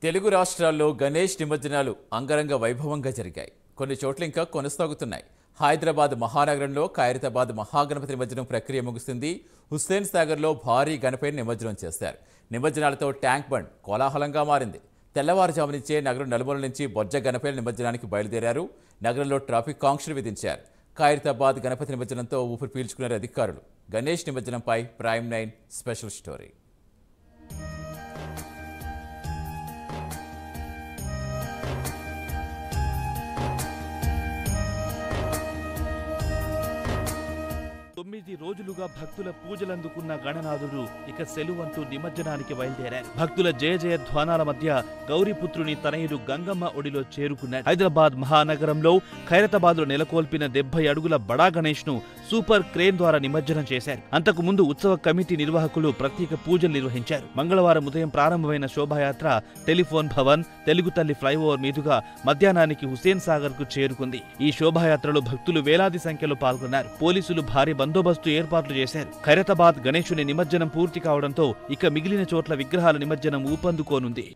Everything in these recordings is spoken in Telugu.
తెలుగు రాష్ట్రాల్లో గణేష్ నిమజ్జనాలు అంగరంగ వైభవంగా జరిగాయి. కొన్ని చోట్ల ఇంకా కొనసాగుతున్నాయి. హైదరాబాద్ మహానగరంలో ఖైరతాబాద్ మహాగణపతి నిమజ్జనం ప్రక్రియ ముగిసింది. హుస్సేన్ సాగర్లో భారీ గణపతిని నిమజ్జనం చేశారు. నిమజ్జనాలతో ట్యాంక్ బండ్ కోలాహలంగా మారింది. తెల్లవారుజాము నుంచే నగరం నలుమూల నుంచి బొజ్జ గణపతి నిమజ్జనానికి బయలుదేరారు. నగరంలో ట్రాఫిక్ ఆంక్షలు విధించారు. ఖైరతాబాద్ గణపతి నిమజ్జనంతో ఊపిరి పీల్చుకున్నారు అధికారులు. గణేష్ నిమజ్జనంపై ప్రైమ్ 9 స్పెషల్ స్టోరీ. రోజులుగా భక్తుల పూజలందుకున్న గణనాథుడు ఇక సెలువంటూ నిమజ్జనానికి బయలుదేరారు. భక్తుల జయ జయ ధ్వానాల మధ్య గౌరీపుత్రుని తనయుడు గంగమ్మ ఒడిలో చేరుకున్నాడు. హైదరాబాద్ మహానగరంలో ఖైరతాబాద్ లో నెలకొల్పిన 70 అడుగుల బడా గణేష్ ను సూపర్ క్రేన్ ద్వారా నిమజ్జనం చేశారు. అంతకు ముందు ఉత్సవ కమిటీ నిర్వాహకులు ప్రత్యేక పూజలు నిర్వహించారు. మంగళవారం ఉదయం ప్రారంభమైన శోభాయాత్ర టెలిఫోన్ భవన్, తెలుగు తల్లి ఫ్లైఓవర్ మీదుగా మధ్యాహ్నానికి హుస్సేన్ సాగర్ కు చేరుకుంది. ఈ శోభాయాత్రలో భక్తులు వేలాది సంఖ్యలో పాల్గొన్నారు. పోలీసులు భారీ బందోబస్తు ఏర్పాట్లు చేశారు. ఖైరతాబాద్ గణేశుని నిమజ్జనం పూర్తి కావడంతో ఇక మిగిలిన చోట్ల విగ్రహాల నిమజ్జనం ఊపందుకోనుంది.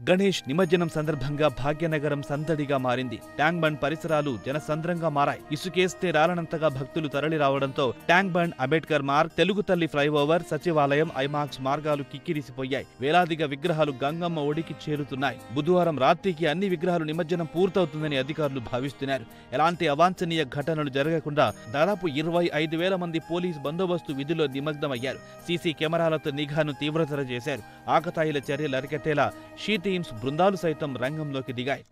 గణేష్ నిమజ్జనం సందర్భంగా భాగ్యనగరం సందడిగా మారింది. ట్యాంక్ బండ్ పరిసరాలు జనసంద్రంగా మారాయి. ఇసుకేస్తే రాలనంతగా భక్తులు తరలి రావడంతో ట్యాంక్ బండ్, అంబేద్కర్ మార్గ్, తెలుగు తల్లి ఫ్లైఓవర్, సచివాలయం, ఐమాక్స్ మార్గాలు కిక్కిరిసిపోయాయి. వేలాదిగా విగ్రహాలు గంగమ్మ ఒడికి చేరుతున్నాయి. బుధవారం రాత్రికి అన్ని విగ్రహాలు నిమజ్జనం పూర్తవుతుందని అధికారులు భావిస్తున్నారు. ఎలాంటి అవాంఛనీయ ఘటనలు జరగకుండా దాదాపు 25,000 మంది పోలీస్ బందోబస్తు విధుల్లో నిమగ్నమయ్యారు. సీసీ కెమెరాలతో నిఘాను తీవ్రతర చేశారు. ఆకతాయిల చర్యలు అరికట్టేలా షీ టీమ్స్ బృందాలు సైతం రంగంలోకి దిగాయి.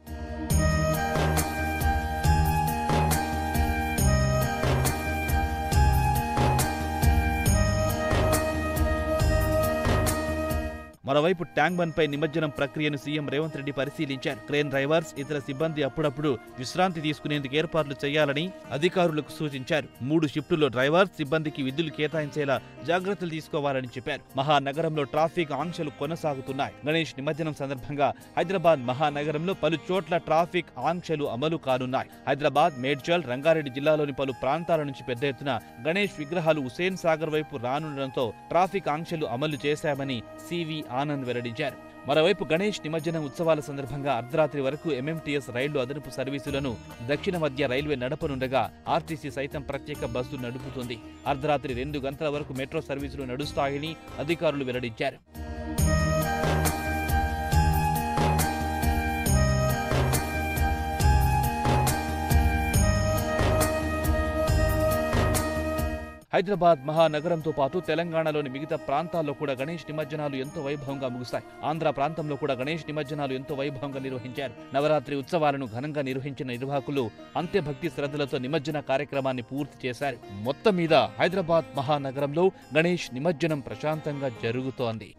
మరోవైపు ట్యాంక్ బండ్ పై నిమజ్జనం ప్రక్రియను సీఎం రేవంత్ రెడ్డి పరిశీలించారు. క్రేన్ డ్రైవర్స్, ఇతర సిబ్బంది అప్పుడప్పుడు విశ్రాంతి తీసుకునేందుకు ఏర్పాట్లు చేయాలని అధికారులకు సూచించారు. 3 షిఫ్టుల్లో డ్రైవర్స్, సిబ్బందికి విధులు కేటాయించేలా జాగ్రత్తలు తీసుకోవాలని చెప్పారు. మహానగరంలో ట్రాఫిక్ ఆంక్షలు కొనసాగుతున్నాయి. గణేష్ నిమజ్జనం సందర్భంగా హైదరాబాద్ మహానగరంలో పలు చోట్ల ట్రాఫిక్ ఆంక్షలు అమలు కానున్నాయి. హైదరాబాద్, మేడ్చల్, రంగారెడ్డి జిల్లాలోని పలు ప్రాంతాల నుంచి పెద్ద ఎత్తున గణేష్ విగ్రహాలు హుస్సేన్ సాగర్ వైపు రానుండడంతో ట్రాఫిక్ ఆంక్షలు అమలు చేశామని సివి ఆనంద్ వెల్లడించారు. మరోవైపు గణేష్ నిమజ్జనం ఉత్సవాల సందర్భంగా అర్ధరాత్రి వరకు ఎంఎంటీఎస్ రైళ్లు అదనపు సర్వీసులను దక్షిణ మధ్య రైల్వే నడపనుండగా ఆర్టీసీ సైతం ప్రత్యేక బస్సు నడుపుతుంది. అర్ధరాత్రి 2 గంటల వరకు మెట్రో సర్వీసులు నడుస్తాయని అధికారులు వెల్లడించారు. హైదరాబాద్ మహానగరంతో పాటు తెలంగాణలోని మిగతా ప్రాంతాల్లో కూడా గణేష్ నిమజ్జనాలు ఎంతో వైభవంగా ముగుస్తాయి. ఆంధ్ర ప్రాంతంలో కూడా గణేష్ నిమజ్జనాలు ఎంతో వైభవంగా నిర్వహించారు. నవరాత్రి ఉత్సవాలను ఘనంగా నిర్వహించిన నిర్వాహకులు అంత్య భక్తి శ్రద్ధలతో నిమజ్జన కార్యక్రమాన్ని పూర్తి చేశారు. మొత్తం మీద హైదరాబాద్ మహానగరంలో గణేష్ నిమజ్జనం ప్రశాంతంగా జరుగుతోంది.